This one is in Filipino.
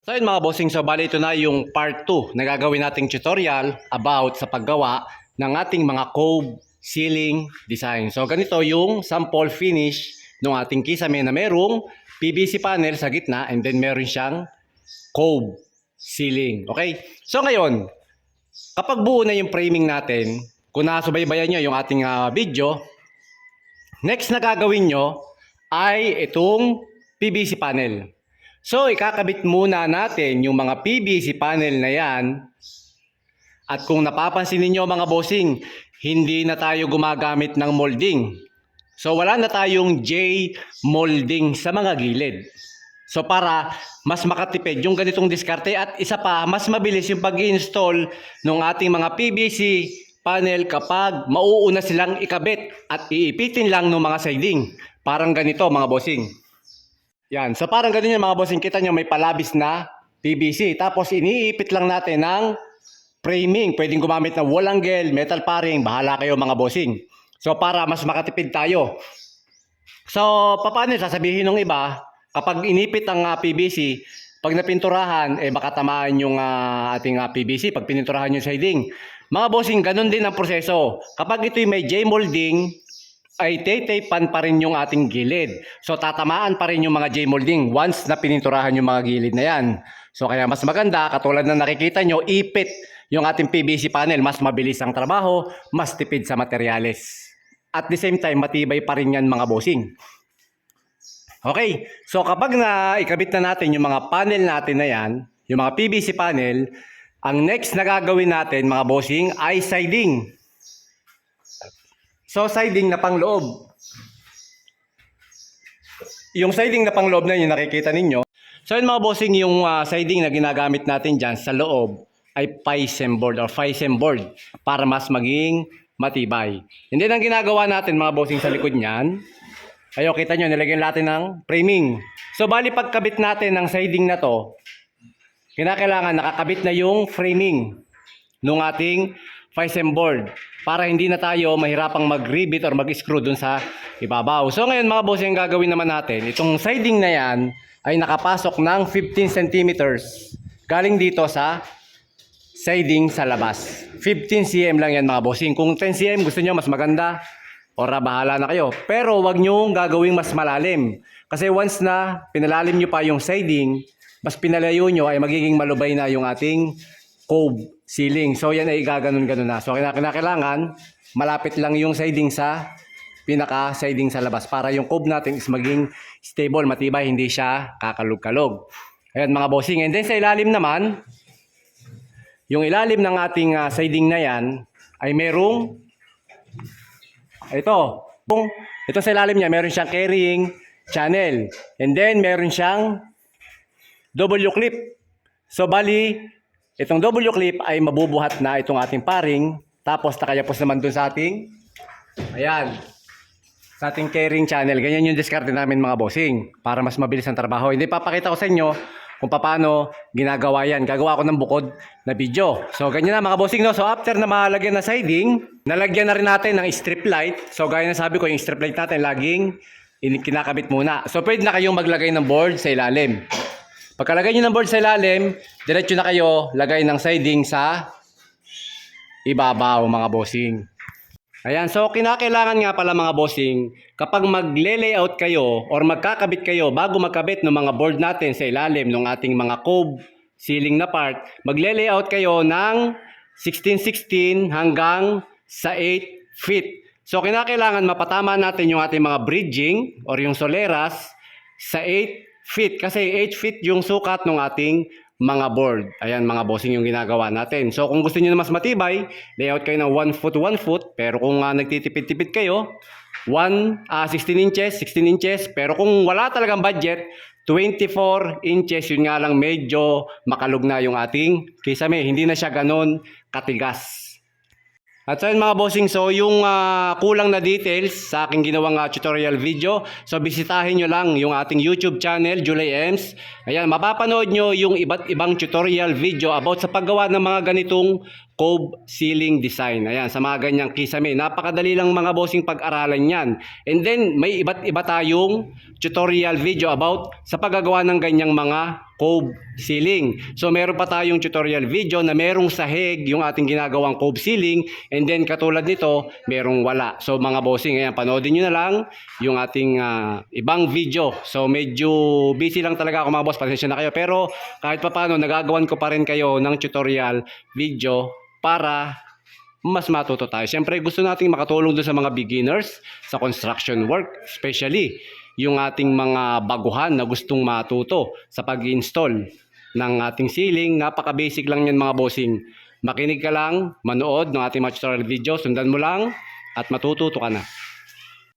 So yun mga bossing, so bali ito na yung part 2 na gagawin nating tutorial about sa paggawa ng ating mga cove ceiling design. So ganito yung sample finish ng ating kisame na merong PVC panel sa gitna and then meron siyang cove ceiling. Okay? So ngayon, kapag buo na yung framing natin, kung nasubaybayan nyo yung ating video, next na gagawin nyo ay itong PVC panel. So, ikakabit muna natin yung mga PVC panel na yan. At kung napapansin niyo mga bossing, hindi na tayo gumagamit ng molding. So, wala na tayong J-molding sa mga gilid. So, para mas makatipid yung ganitong diskarte at isa pa, mas mabilis yung pag-install ng ating mga PVC panel kapag mauuna silang ikabit at iipitin lang ng mga siding. Parang ganito mga bossing. Yan. So parang ganun yung mga bossing. Kita nyo may palabis na PVC. Tapos iniipit lang natin ng framing. Pwedeng gumamit ng wall angle, metal paring. Bahala kayo mga bossing. So para mas makatipid tayo. So paano sasabihin ng iba, kapag inipit ang PVC, pag napinturahan, baka tamaan yung ating PVC. Pag pininturahan yung siding. Mga bossing, ganun din ang proseso. Kapag ito'y may J-molding, ay tatapan pa rin yung ating gilid. So tatamaan pa rin yung mga J-molding once na pininturahan yung mga gilid na yan. So kaya mas maganda, katulad na nakikita nyo, ipit yung ating PVC panel. Mas mabilis ang trabaho, mas tipid sa materyales. At the same time, matibay pa rin yan mga bossing. Okay, so kapag na ikabit na natin yung mga panel natin na yan, yung mga PVC panel, ang next na gagawin natin mga bossing ay siding. So, siding na pangloob. Yung siding na pangloob na yun, nakikita ninyo. So, yun mga bossing, yung siding na ginagamit natin dyan sa loob ay Paisem board or Paisem board para mas maging matibay. Hindi ang ginagawa natin mga bossing sa likod niyan. Ayo, kita nyo, nilagyan natin ng framing. So, bali pagkabit natin ng siding na to, kinakailangan nakakabit na yung framing ng ating Paisem board para hindi na tayo mahirapang mag-rivet or mag-screw dun sa ibabaw. So ngayon mga boss, yung gagawin naman natin, itong siding na yan ay nakapasok ng 15 centimeters galing dito sa siding sa labas. 15 cm lang yan mga bossing. Kung 10 cm gusto nyo mas maganda, ora bahala na kayo. Pero wag nyo gagawing mas malalim. Kasi once na pinalalim nyo pa yung siding, mas pinalayo nyo ay magiging malubay na yung ating cove ceiling. So yan ay gaganon-ganon na. So kinakailangan malapit lang yung siding sa pinaka-siding sa labas para yung cove natin is maging stable, matibay, hindi siya kakalog-kalog. Ayan mga bossing. And then sa ilalim naman, yung ilalim ng ating siding na yan ay merong ito sa ilalim niya, meron siyang carrying channel. And then meron siyang W-clip. So bali, itong W-clip ay mabubuhat na itong ating paring. Tapos nakayapos naman dun sa ating, ayan, sa ating carrying channel. Ganyan yung discard namin mga bossing para mas mabilis ang trabaho. Hindi papakita ko sa inyo kung paano ginagawa yan. Gagawa ko ng bukod na video. So ganyan na mga bossing, no? So after na malagyan na siding, nalagyan na rin natin ng strip light. So gaya na sabi ko, yung strip light natin laging kinakabit muna. So pwede na kayong maglagay ng board sa ilalim. Pagkalagay nyo ng board sa ilalim, diretso na kayo lagay ng siding sa ibabaw mga bossing. Ayan, so kinakailangan nga pala mga bossing, kapag magle-layout kayo or magkakabit kayo bago magkabit ng mga board natin sa ilalim ng ating mga cove ceiling na part, magle-layout kayo ng 16-16 hanggang sa 8 feet. So kinakailangan mapatama natin yung ating mga bridging or yung soleras sa 8 feet kasi 8 feet yung sukat ng ating mga board. Ayan mga bossing yung ginagawa natin. So kung gusto niyo na mas matibay, layout kayo ng 1 foot 1 foot. Pero kung nagtitipid-tipid kayo, 16 inches, 16 inches. Pero kung wala talagang budget, 24 inches. Yun nga lang medyo makalug na yung ating kisame. Hindi na siya ganon katigas. At so yun mga bossing, so yung kulang na details sa aking ginawang tutorial video, so bisitahin nyo lang yung ating YouTube channel, Julie Ems. Ayan, mapapanood nyo yung iba't ibang tutorial video about sa paggawa ng mga ganitong cove ceiling design. Ayan, sa mga ganyang kisame. Napakadali lang mga bossing pag-aralan yan. And then, may iba't iba tayong tutorial video about sa paggagawa ng ganyang mga cove ceiling. So, meron pa tayong tutorial video na merong sahig yung ating ginagawang cove ceiling. And then, katulad nito, merong wala. So, mga bossing, ayan, panoodin nyo na lang yung ating ibang video. So, medyo busy lang talaga ako mga boss. Pasensya na kayo. Pero, kahit pa paano, nagagawan ko pa rin kayo ng tutorial video para mas matuto tayo. Siyempre, gusto nating makatulong doon sa mga beginners sa construction work, especially yung ating mga baguhan na gustong matuto sa pag-install ng ating ceiling. Napaka-basic lang yan mga bossing. Makinig ka lang, manood ng ating mga tutorial video, sundan mo lang at matututo ka na.